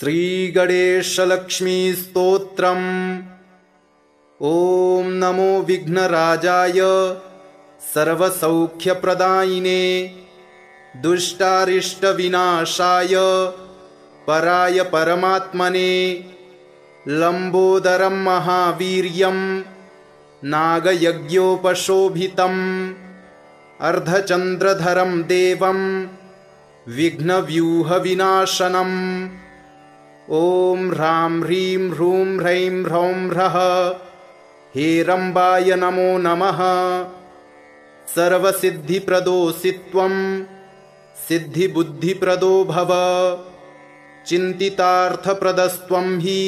श्रीगणेशलक्ष्मीस्तोत्रम्। ॐ नमो विघ्नराजाय सर्वसौख्यप्रदायिने दुष्टारिष्टविनाशाय पराय परमात्मने लंबोदरं महावीर्यं नागयज्ञोपशोभितम् अर्धचंद्रधरं देवं विघ्नव्यूहविनाशनम्। ॐ ह्रां ह्रीं ह्रूं ह्रैं ह्रौं ह्रः हेरम्बाय नमो नमः। सर्वसिद्धिप्रदोऽसि त्वं सिद्धिबुद्धिप्रदो भव। चिन्तितार्थप्रदस्त्वं हि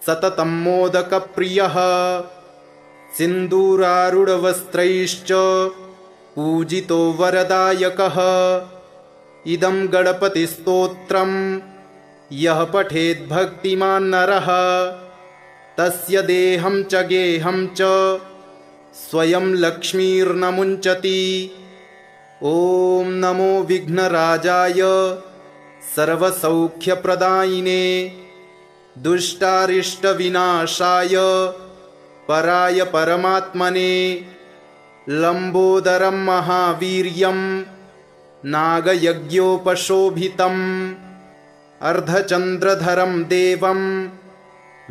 सततं मोदकप्रियः। सिन्दूरारूढवस्त्रैश्च पूजितो वरदायकः। इदं गणपतिस्तोत्रं यः पठेत् भक्तिमान् नरः तस्य देहं च गेहं च स्वयं लक्ष्मीर्न मुञ्चति। ॐ नमो विघ्नराजाय सर्वसौख्यप्रदायिने दुष्टारिष्टविनाशाय पराय परमात्मने लंबोदरं महावीर्यं नागयज्ञोपशोभितम् अर्धचंद्रधरं देवं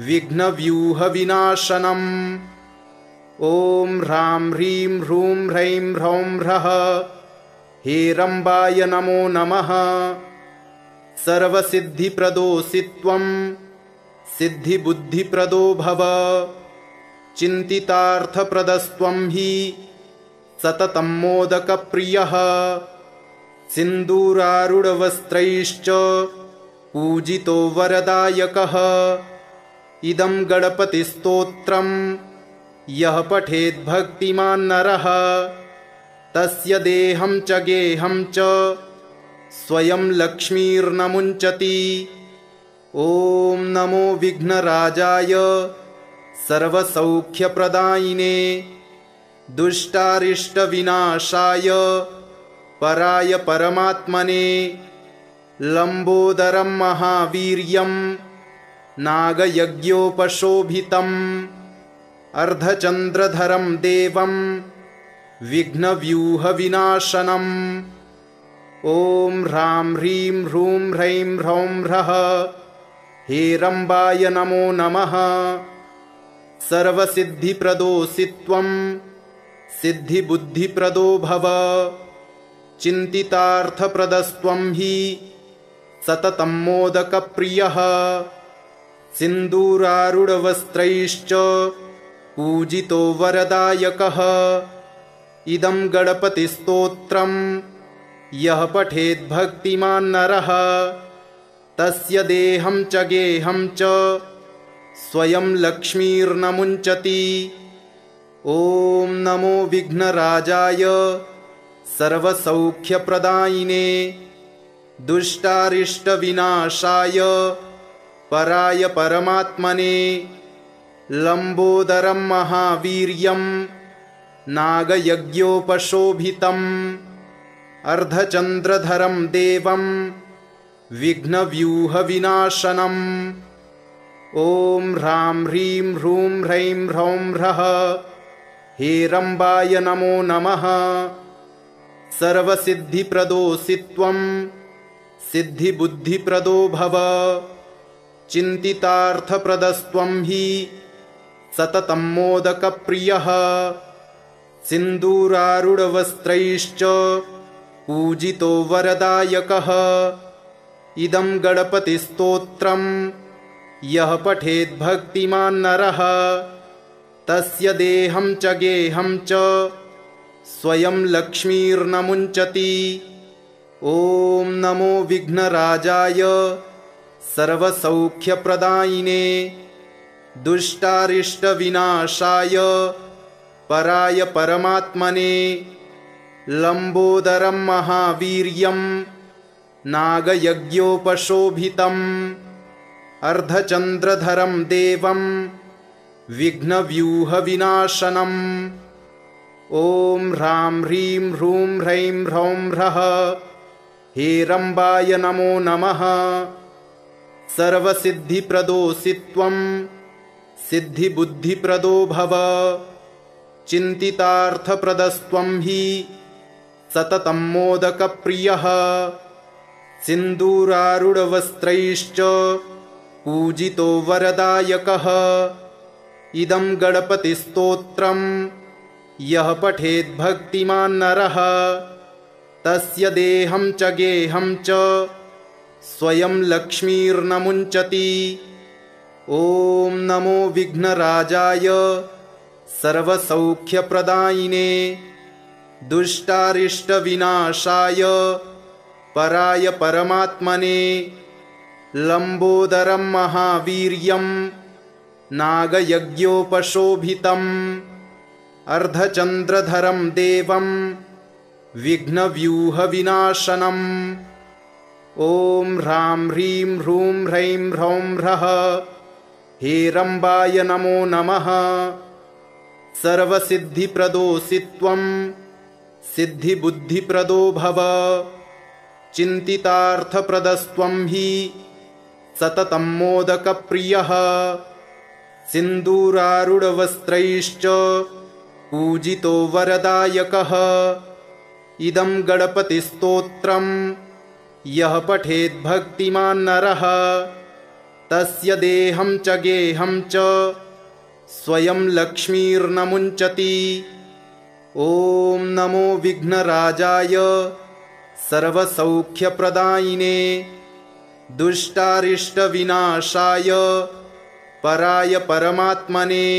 विघ्नव्यूहविनाशनम्। ॐ ह्रां ह्रीं ह्रूं ह्रैं ह्रौं ह्रः हेरम्बाय नमो नमः। सर्वसिद्धिप्रदोऽसि त्वं सिद्धिबुद्धिप्रदो भव। चिन्तितार्थप्रदस्त्वं हि सततं मोदकप्रियः। सिन्दूरारूढवस्त्रैश्च पूजितो वरदायकः। इदं गणपतिस्तोत्रं यः पठेत् भक्तिमान् नरः तस्य देहं च गेहं च स्वयं लक्ष्मीर्न मुञ्चति। ॐ नमो विघ्नराजाय सर्वसौख्यप्रदायिने दुष्टारिष्टविनाशाय पराय परमात्मने लंबोदरं महावीर्यं नागयज्ञोपशोभितम् अर्धचंद्रधरं देवं विघ्नव्यूहविनाशनम्। ॐ ह्रां ह्रीं ह्रूं ह्रैं ह्रौं ह्रः हेरम्बाय नमो नमः। सर्वसिद्धिप्रदोऽसि त्वं सिद्धिबुद्धिप्रदो भव। चिन्तितार्थप्रदस्त्वं हि सततं मोदकप्रियः। सिन्दूरारूढवस्त्रैश्च पूजितो वरदायकः। इदं गणपतिस्तोत्रं यः पठेत् भक्तिमान् नरः तस्य देहं च गेहं च स्वयं लक्ष्मीर्न मुञ्चति। ॐ नमो विघ्नराजाय सर्वसौख्यप्रदायिने दुष्टारिष्टविनाशाय पराय परमात्मने लंबोदरं महावीर्यं नागयज्ञोपशोभितम् अर्धचंद्रधरं देवं विघ्नव्यूहविनाशनम्। ॐ ह्रां ह्रीं ह्रूं ह्रैं ह्रौं ह्रः हेरम्बाय नमो नमः। सर्वसिद्धिप्रदोऽसि त्वं सिद्धिबुद्धिप्रदो भव। चिन्तितार्थप्रदस्त्वं हि सततं मोदकप्रियः। सिन्दूरारूढवस्त्रैश्च पूजितो वरदायकः। इदं गणपतिस्तोत्रं यः पठेत् भक्तिमान् नरः तस्य देहं च गेहं च स्वयं लक्ष्मीर्न मुञ्चति। ॐ नमो विघ्नराजाय सर्वसौख्यप्रदायिने दुष्टारिष्टविनाशाय पराय परमात्मने लंबोदरं महावीर्यं नागयज्ञोपशोभितम् अर्धचंद्रधरं देवं विघ्नव्यूहविनाशनम्। ॐ ह्रां ह्रीं ह्रूं ह्रैं ह्रौं ह्रः हेरम्बाय नमो नमः। सर्वसिद्धिप्रदोऽसि त्वं सिद्धिबुद्धिप्रदो भव चिन्तितार्थप्रदस्त्वं हि सततं मोदकप्रियः सिन्दूरारूढवस्त्रैश्च पूजितो वरदायकः इदं गणपतिस्तोत्रं यः पठेद्भक्तिमान् नरः तस्य देहं च गेहं च स्वयं लक्ष्मीर्न मुञ्चति। ॐ नमो विघ्नराजाय सर्वसौख्यप्रदायिने दुष्टारिष्टविनाशाय पराय परमात्मने लम्बोदरं महावीर्यं नागयज्ञोपशोभितम् अर्धचन्द्रधरं देवं विघ्नव्यूहविनाशनम्। ॐ ह्रां ह्रीं ह्रूं ह्रैं ह्रौं ह्रः हेरम्बाय नमो नमः। सर्वसिद्धिप्रदोऽसि त्वं सिद्धिबुद्धिप्रदो भव चिन्तितार्थप्रदस्त्वं हि सततं मोदकप्रियः सिन्दूरारूढवस्त्रैश्च पूजितो वरदायकः इदं गणपतिस्तोत्रं यः पठेद्भक्तिमान् नरः तस्य देहं च गेहं च स्वयं लक्ष्मीर्न मुञ्चति। ॐ नमो विघ्नराजाय सर्वसौख्यप्रदायिने दुष्टारिष्टविनाशाय पराय परमात्मने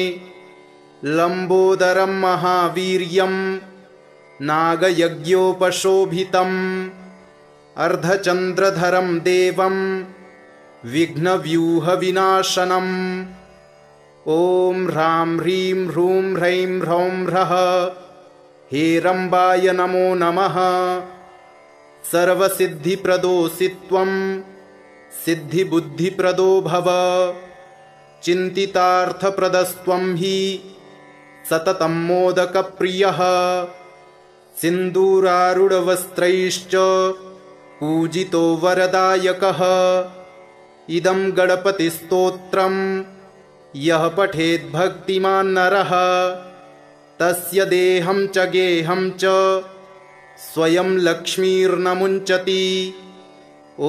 लम्बोदरं महावीर्यं नागयज्ञोपशोभितम् अर्धचन्द्रधरं देवं विघ्नव्यूहविनाशनम्। ॐ ह्रां ह्रीं ह्रूं ह्रैं ह्रौं ह्रः हेरम्बाय नमो नमः। सर्वसिद्धिप्रदोऽसि त्वं सिद्धिबुद्धिप्रदो भव चिन्तितार्थप्रदस्त्वं हि सततं मोदकप्रियः सिन्दूरारूढवस्त्रैश्च पूजितो वरदायकः इदं गणपतिस्तोत्रं यः पठेद्भक्तिमान् नरः तस्य देहं च गेहं च स्वयं लक्ष्मीर्न मुञ्चति। ॐ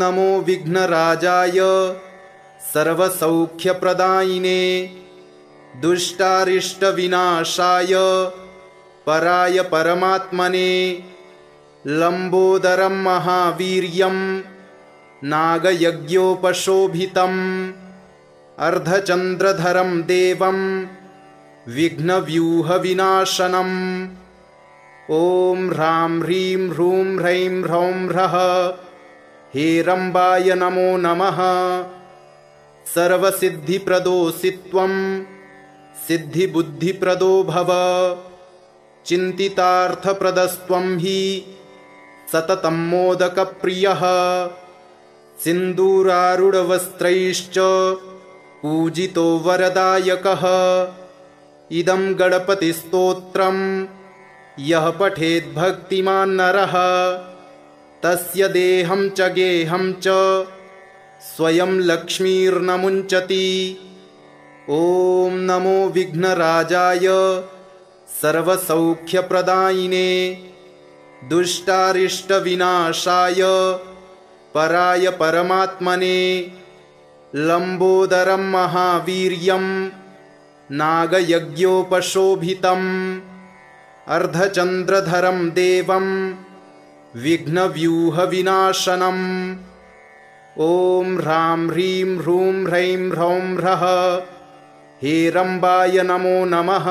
नमो विघ्नराजाय सर्वसौख्यप्रदायिने दुष्टारिष्टविनाशाय पराय परमात्मने लम्बोदरं महावीर्यं नागयज्ञोपशोभितम् अर्धचन्द्रधरं देवं विघ्नव्यूहविनाशनम्। ॐ ह्रां ह्रीं ह्रूं ह्रैं ह्रौं ह्रः हेरम्बाय नमो नमः। सर्वसिद्धिप्रदोऽसि त्वं सिद्धिबुद्धिप्रदो भव चिन्तितार्थप्रदस्त्वं हि सततं मोदकप्रियः सिन्दूरारूढवस्त्रैश्च पूजितो वरदायकः इदं गणपतिस्तोत्रं यः पठेद्भक्तिमान् नरः तस्य देहं च गेहं च स्वयं लक्ष्मीर्न मुञ्चति। ॐ नमो विघ्नराजाय सर्वसौख्यप्रदायिने दुष्टारिष्टविनाशाय पराय परमात्मने लम्बोदरं महावीर्यं नागयज्ञोपशोभितम् अर्धचन्द्रधरं देवं विघ्नव्यूहविनाशनम्। ॐ ह्रां ह्रीं ह्रूं ह्रैं ह्रौं ह्रः हेरम्बाय नमो नमः।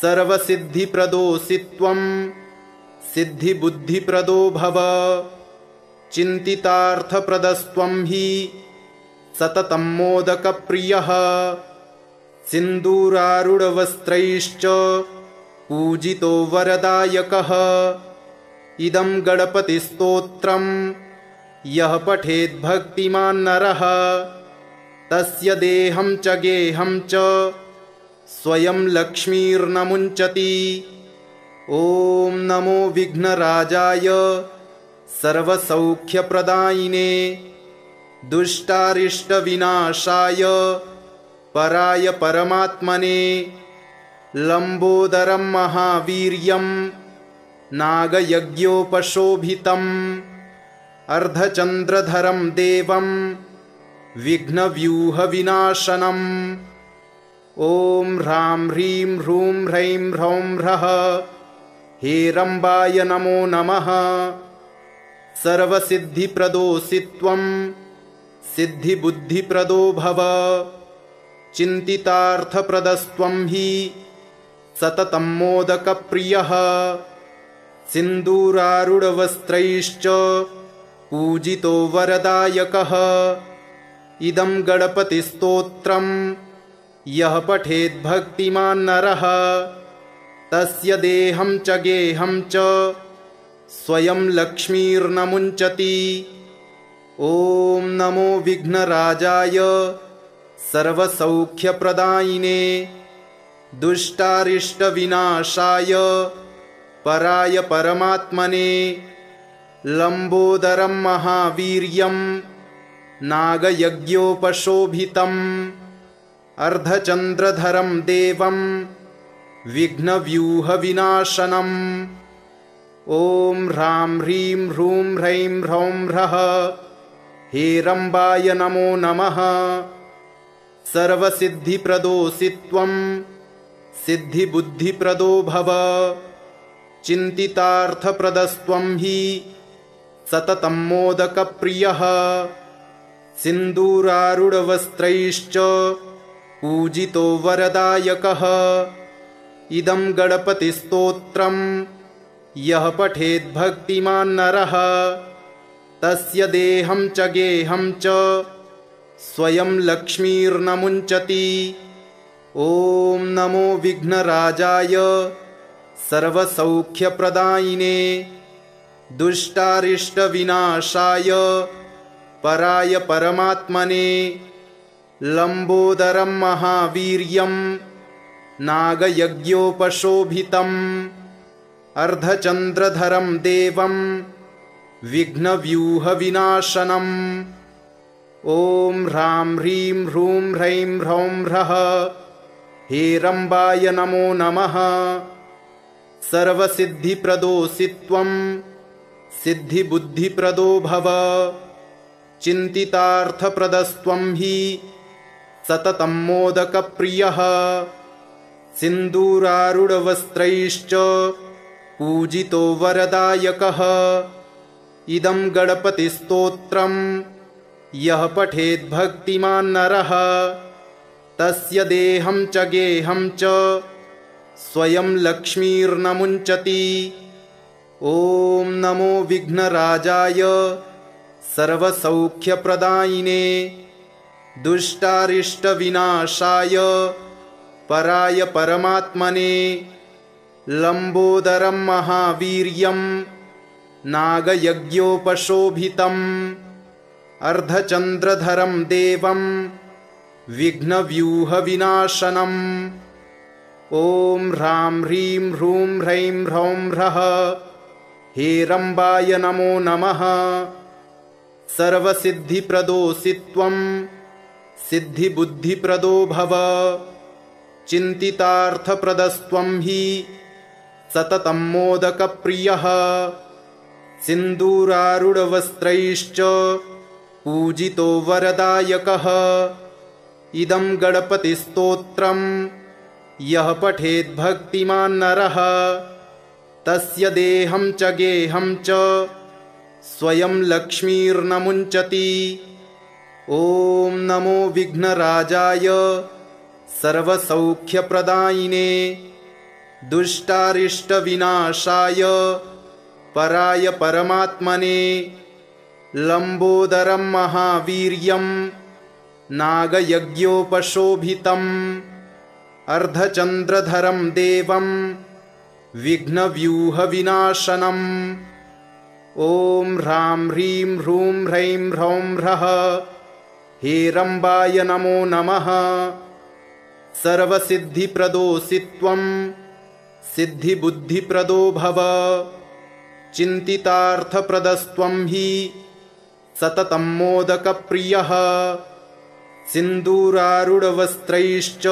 सर्वसिद्धिप्रदोऽसि त्वं सिद्धिबुद्धिप्रदो भव चिन्तितार्थप्रदस्त्वं हि सततं मोदकप्रियः सिन्दूरारूढवस्त्रैश्च पूजितो वरदायकः इदं गणपतिस्तोत्रं यः पठेद्भक्तिमान् नरः तस्य देहं च गेहं च स्वयं लक्ष्मीर्न मुञ्चति। ॐ नमो विघ्नराजाय सर्वसौख्यप्रदायिने दुष्टारिष्टविनाशाय पराय परमात्मने लंबोदरं महावीर्यं नागयज्ञोपशोभितम् अर्धचंद्रधरं देवं विघ्नव्यूहविनाशनम्। ॐ ह्रां ह्रीं ह्रूं ह्रैं ह्रौं ह्रः हेरम्बाय नमो नमः। सर्वसिद्धिप्रदोऽसि त्वं सिद्धिबुद्धिप्रदो भव। चिन्तितार्थप्रदस्त्वं हि सततं मोदकप्रियः। सिन्दूरारूढवस्त्रैश्च पूजितो वरदायकः। इदं गणपतिस्तोत्रम् यः पठेद्भक्तिमान् नरः तस्य देहं च गेहं च स्वयं लक्ष्मीर्न मुञ्चति। ॐ नमो विघ्नराजाय सर्वसौख्यप्रदायिने दुष्टारिष्टविनाशाय पराय परमात्मने लंबोदरं महावीर्यं नागयज्ञोपशोभितम् अर्धचंद्रधरं देवं विघ्नव्यूहविनाशनम्। ॐ ह्रां ह्रीं ह्रूं ह्रैं ह्रौं ह्रः हेरम्बाय नमो नमः। सर्वसिद्धिप्रदोऽसि त्वं सिद्धिबुद्धिप्रदो भव। चिन्तितार्थप्रदस्त्वं हि सततं मोदकप्रियः। सिन्दूरारूढवस्त्रैश्च पूजितो वरदायकः। इदं गणपतिस्तोत्रम् यः पठेद्भक्तिमान् नरः तस्य देहं च गेहं च स्वयं लक्ष्मीर्न मुञ्चति। ॐ नमो विघ्नराजाय सर्वसौख्यप्रदायिने दुष्टारिष्टविनाशाय पराय परमात्मने लंबोदरं महावीर्यं नागयज्ञोपशोभितम् अर्धचंद्रधरं देवं विघ्नव्यूहविनाशनम्। ॐ ह्रां ह्रीं ह्रूं ह्रैं ह्रौं ह्रः हेरम्बाय नमो नमः। सर्वसिद्धिप्रदोऽसि त्वं सिद्धिबुद्धिप्रदो भव। चिन्तितार्थप्रदस्त्वं हि सततं मोदकप्रियः। सिन्दूरारूढवस्त्रैश्च पूजितो वरदायकः। इदं गणपतिस्तोत्रम् यः पठेद्भक्तिमान् नरः तस्य देहं च गेहं च स्वयं लक्ष्मीर्न मुञ्चति। ॐ नमो विघ्नराजाय सर्वसौख्यप्रदायिने दुष्टारिष्टविनाशाय पराय परमात्मने लंबोदरं महावीर्यं नागयज्ञोपशोभितम् अर्धचंद्रधरं देवं विघ्नव्यूहविनाशनम्। ॐ ह्रां ह्रीं ह्रूं ह्रैं ह्रौं ह्रः हेरम्बाय नमो नमः। सर्वसिद्धिप्रदोऽसि त्वं सिद्धिबुद्धिप्रदो भव। चिन्तितार्थप्रदस्त्वं हि सततं मोदकप्रियः। सिन्दूरारूढवस्त्रैश्च पूजितो वरदायकः। इदं गणपतिस्तोत्रम् यः पठेद्भक्तिमान् नरः तस्य देहं च गेहं च स्वयं लक्ष्मीर्न मुञ्चति। ॐ नमो विघ्नराजाय सर्वसौख्यप्रदायिने दुष्टारिष्टविनाशाय पराय परमात्मने लंबोदरं महावीर्यं नागयज्ञोपशोभितम् अर्धचंद्रधरं देवं विघ्नव्यूहविनाशनम्। ॐ ह्रां ह्रीं ह्रूं ह्रैं ह्रौं ह्रः हेरम्बाय नमो नमः। सर्वसिद्धिप्रदोऽसि त्वं सिद्धिबुद्धिप्रदो भव। चिन्तितार्थप्रदस्त्वं हि सततं मोदकप्रियः सिन्दूरारूढवस्त्रैश्च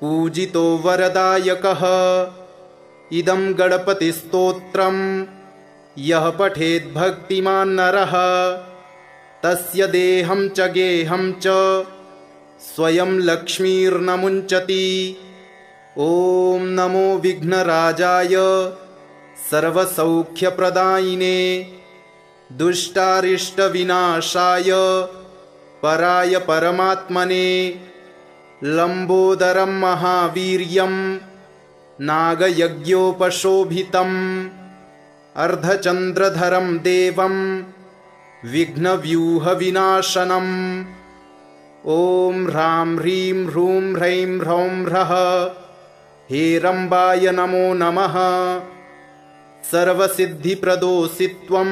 पूजितो वरदायकः इदं गणपतिस्तोत्रम् यः पठेत् भक्तिमान् नरः तस्य देहं च गेहं च स्वयं लक्ष्मीर्न मुञ्चति। ॐ नमो विघ्नराजाय सर्वसौख्यप्रदायिने दुष्टारिष्टविनाशाय पराय परमात्मने लम्बोदरं महावीर्यं नागयज्ञोपशोभितम् अर्धचन्द्रधरं देवं विघ्नव्यूहविनाशनम्। ॐ ह्रां ह्रीं ह्रूं ह्रैं ह्रौं ह्रः हेरम्बाय नमो नमः। सर्वसिद्धिप्रदोऽसि त्वं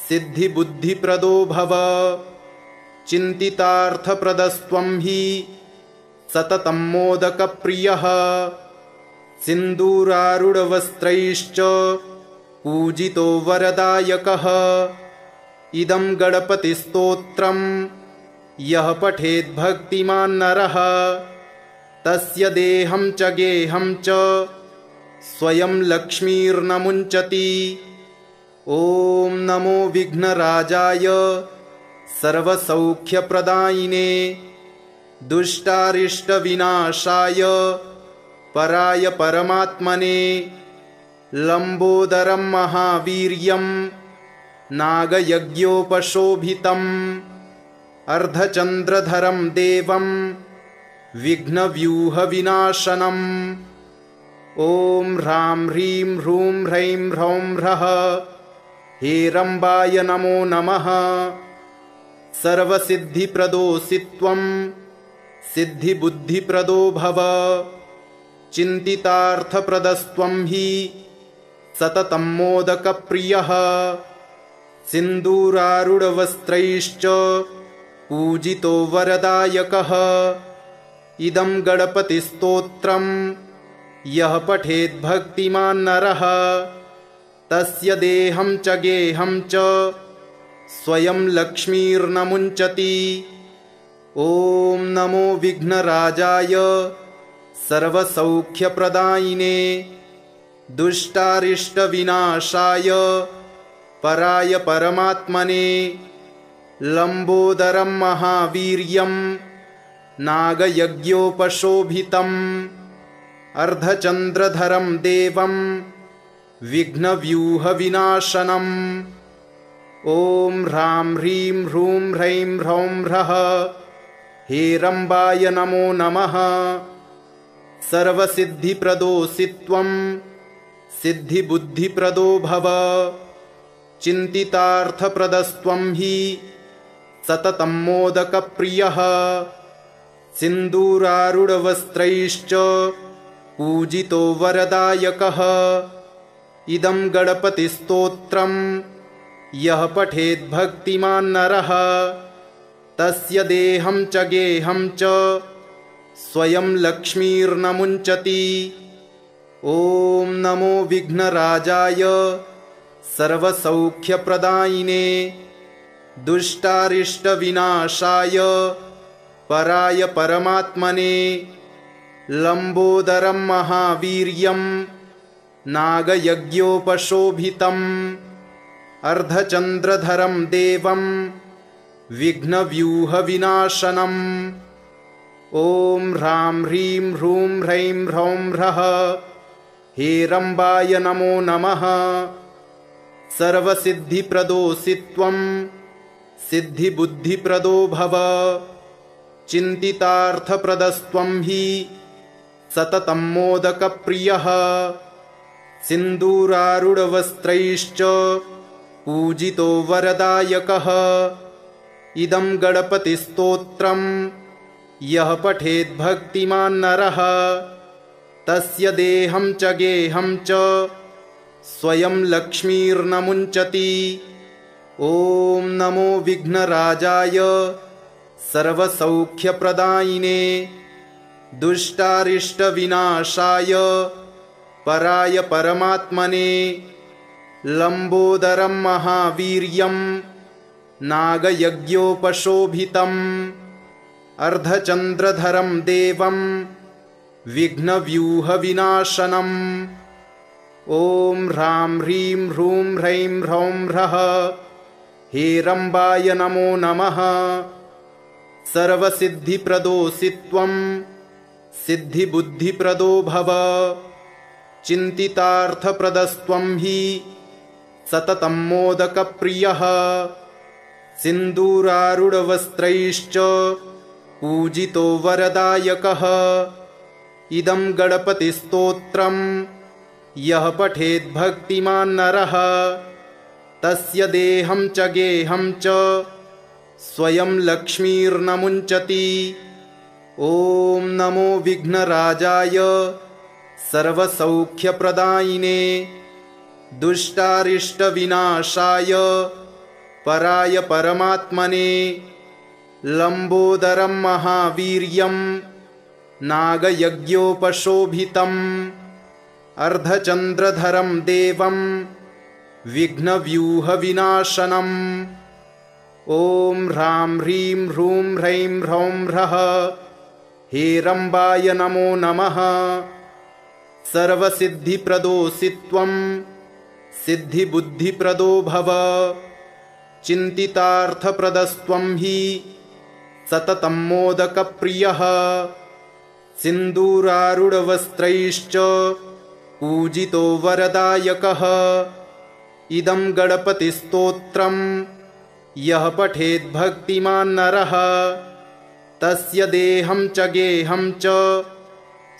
सिद्धिबुद्धिप्रदो भव चिन्तितार्थप्रदस्त्वं हि सततं मोदकप्रियः सिन्दूरारूढवस्त्रैश्च पूजितो वरदायकः इदं गणपतिस्तोत्रम् यः पठेत् भक्तिमान् नरः तस्य देहं च गेहं च स्वयं लक्ष्मीर्न मुञ्चति। ॐ नमो विघ्नराजाय सर्वसौख्यप्रदायिने दुष्टारिष्टविनाशाय पराय परमात्मने लम्बोदरं महावीर्यं नागयज्ञोपशोभितम् अर्धचन्द्रधरं देवं विघ्नव्यूहविनाशनम्। ॐ ह्रां ह्रीं ह्रूं ह्रैं ह्रौं ह्रः हेरम्बाय नमो नमः। सर्वसिद्धिप्रदोऽसि त्वं सिद्धिबुद्धिप्रदो भव चिन्तितार्थप्रदस्त्वं हि सततं मोदकप्रियः सिन्दूरारूढवस्त्रैश्च पूजितो वरदायकः इदं गणपतिस्तोत्रम् यः पठेत् भक्तिमान् नरः तस्य देहं च गेहं च स्वयं लक्ष्मीर्न मुञ्चति। ॐ नमो विघ्नराजाय सर्वसौख्यप्रदायिने दुष्टारिष्टविनाशाय पराय परमात्मने लम्बोदरं महावीर्यं नागयज्ञोपशोभितम् अर्धचन्द्रधरं देवं विघ्नव्यूहविनाशनम्। ॐ ह्रां ह्रीं ह्रूं ह्रैं ह्रौं ह्रः हेरम्बाय नमो नमः। सर्वसिद्धिप्रदोऽसि त्वं सिद्धिबुद्धिप्रदो भव चिन्तितार्थप्रदस्त्वं हि सततं मोदकप्रियः सिन्दूरारूढवस्त्रैश्च पूजितो वरदायकः इदं गणपतिस्तोत्रम् यः पठेत् भक्तिमान् नरः तस्य देहं च गेहं च स्वयं लक्ष्मीर्न मुञ्चति। ॐ नमो विघ्नराजाय सर्वसौख्यप्रदायिने दुष्टारिष्टविनाशाय पराय परमात्मने लम्बोदरं महावीर्यं नागयज्ञोपशोभितम् अर्धचन्द्रधरं देवं विघ्नव्यूहविनाशनम्। ॐ ह्रां ह्रीं ह्रूं ह्रैं ह्रौं ह्रः हेरम्बाय नमो नमः। सर्वसिद्धिप्रदोऽसि त्वं सिद्धिबुद्धिप्रदो भव चिन्तितार्थप्रदस्त्वं हि सततं मोदकप्रियः सिन्दूरारूढवस्त्रैश्च पूजितो वरदायकः इदं गणपतिस्तोत्रम् यः पठेत् भक्तिमान् नरः तस्य देहं च गेहं च स्वयं लक्ष्मीर्न मुञ्चति। ॐ नमो विघ्नराजाय सर्वसौख्यप्रदायिने दुष्टारिष्टविनाशाय पराय परमात्मने लम्बोदरं महावीर्यं नागयज्ञोपशोभितम् अर्धचन्द्रधरं देवं विघ्नव्यूहविनाशनम् ॐ ह्रां ह्रीं ह्रूं ह्रैं ह्रौं ह्रः हेरम्बाय नमो नमः। सर्वसिद्धिप्रदोऽसि त्वं सिद्धिबुद्धिप्रदो भव चिन्तितार्थप्रदस्त्वं हि सततं मोदकप्रियः सिन्दूरारूढवस्त्रैश्च पूजितो वरदायकः इदं गणपतिस्तोत्रं यः पठेद्भक्तिमान् नरः तस्य देहं च गेहं च स्वयं लक्ष्मीर्न मुञ्चति। ॐ नमो विघ्नराजाय सर्वसौख्यप्रदायिने दुष्टारिष्टविनाशाय पराय परमात्मने लम्बोदरं महावीर्यं नागयज्ञोपशोभितम् अर्धचन्द्रधरं देवं विघ्नव्यूहविनाशनम् ॐ ह्रां ह्रीं ह्रूं ह्रैं ह्रौं ह्रः हेरम्बाय नमो नमः। सर्वसिद्धिप्रदोऽसि त्वं सिद्धिबुद्धिप्रदो भव चिन्तितार्थप्रदस्त्वं हि सततं मोदकप्रियः सिन्दूरारूढवस्त्रैश्च पूजितो वरदायकः इदं गणपतिस्तोत्रं यः पठेद्भक्तिमान् नरः तस्य देहं च गेहं च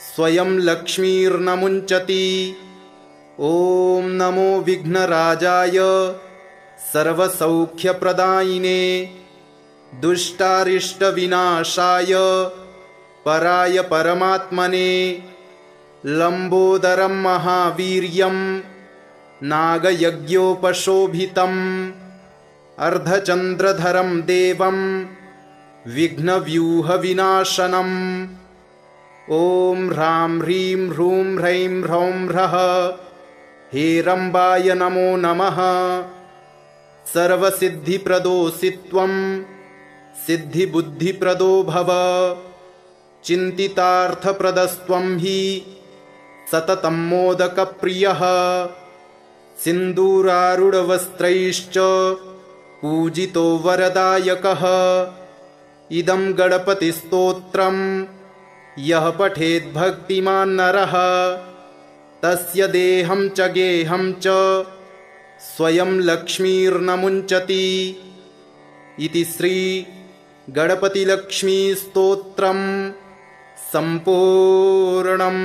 स्वयं लक्ष्मीर्न मुञ्चति। ॐ नमो विघ्नराजाय सर्वसौख्यप्रदायिने दुष्टारिष्टविनाशाय पराय परमात्मने लम्बोदरं महावीर्यं नागयज्ञोपशोभितम् अर्धचन्द्रधरं देवं विघ्नव्यूहविनाशनम् ॐ ह्रां ह्रीं ह्रूं ह्रैं ह्रौं ह्रः हेरम्बाय नमो नमः। सर्वसिद्धिप्रदोऽसि त्वं सिद्धिबुद्धिप्रदो भव चिन्तितार्थप्रदस्त्वं हि सततं मोदकप्रियः सिन्दूरारूढवस्त्रैश्च पूजितो वरदायकः इदं गणपतिस्तोत्रं यः पठेद्भक्तिमान् नरः तस्य देहं च गेहं च स्वयं लक्ष्मीर्न मुञ्चति। इति श्री गणपतिलक्ष्मीस्तोत्रं सम्पूर्णम्।